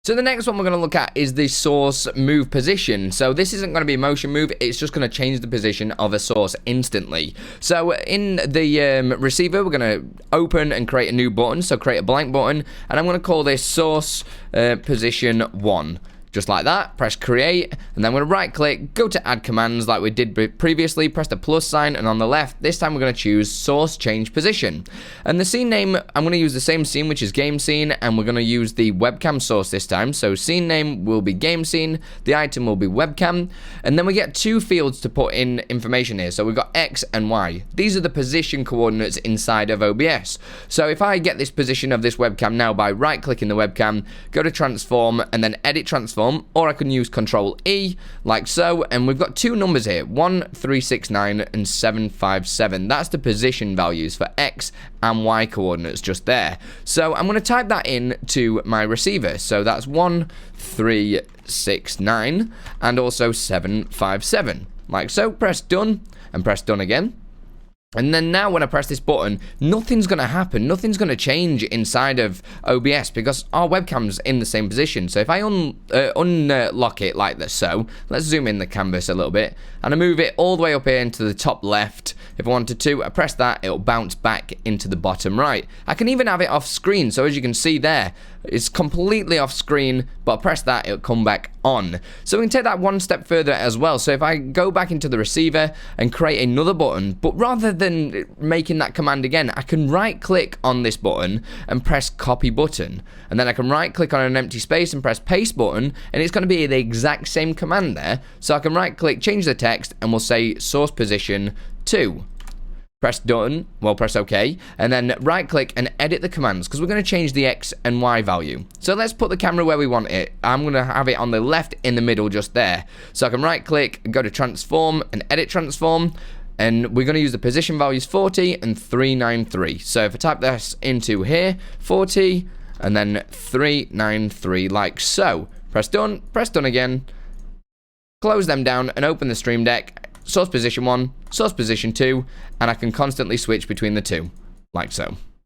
So the next one we're going to look at is the source move position. So this isn't going to be a motion move, it's just going to change the position of a source instantly. So in the receiver, we're going to open and create a new button. So create a blank button, and I'm going to call this source position 1. Just like that, press create, and then I'm going to right click, go to add commands like we did previously, press the plus sign, and on the left, this time we're going to choose source change position. And the scene name, I'm going to use the same scene, which is game scene, and we're going to use the webcam source this time. So scene name will be game scene, the item will be webcam, and then we get 2 fields to put in information here. So we've got X and Y. These are the position coordinates inside of OBS. So if I get this position of this webcam now by right clicking the webcam, go to transform, and then edit transform, or I can use Control E like so, and we've got 2 numbers here, 1369 and 757. That's the position values for X and Y coordinates just there. So I'm going to type that in to my receiver. So that's 1369 and also 757 like so. Press done and press done again. And then now when I press this button, nothing's going to happen. Nothing's going to change inside of OBS because our webcam's in the same position. So if I unlock it like this, so let's zoom in the canvas a little bit, and I move it all the way up here into the top left. If I wanted to, I press that, it'll bounce back into the bottom right. I can even have it off screen. So as you can see there, it's completely off screen, but I press that, it'll come back on. So we can take that one step further as well. So if I go back into the receiver and create another button, but rather than making that command again, I can right click on this button and press copy button, and then I can right click on an empty space and press paste button, and it's going to be the exact same command there. So I can right click, change the text, and we'll say source position 2. Press done, well press OK, and then right click and edit the commands because we're going to change the X and Y value. So let's put the camera where we want it. I'm going to have it on the left in the middle just there. So I can right click, go to transform and edit transform, and we're going to use the position values 40 and 393. So if I type this into here, 40 and then 393 like so. Press done again, close them down and open the Stream Deck. Source position 1, source position 2, and I can constantly switch between the 2, like so.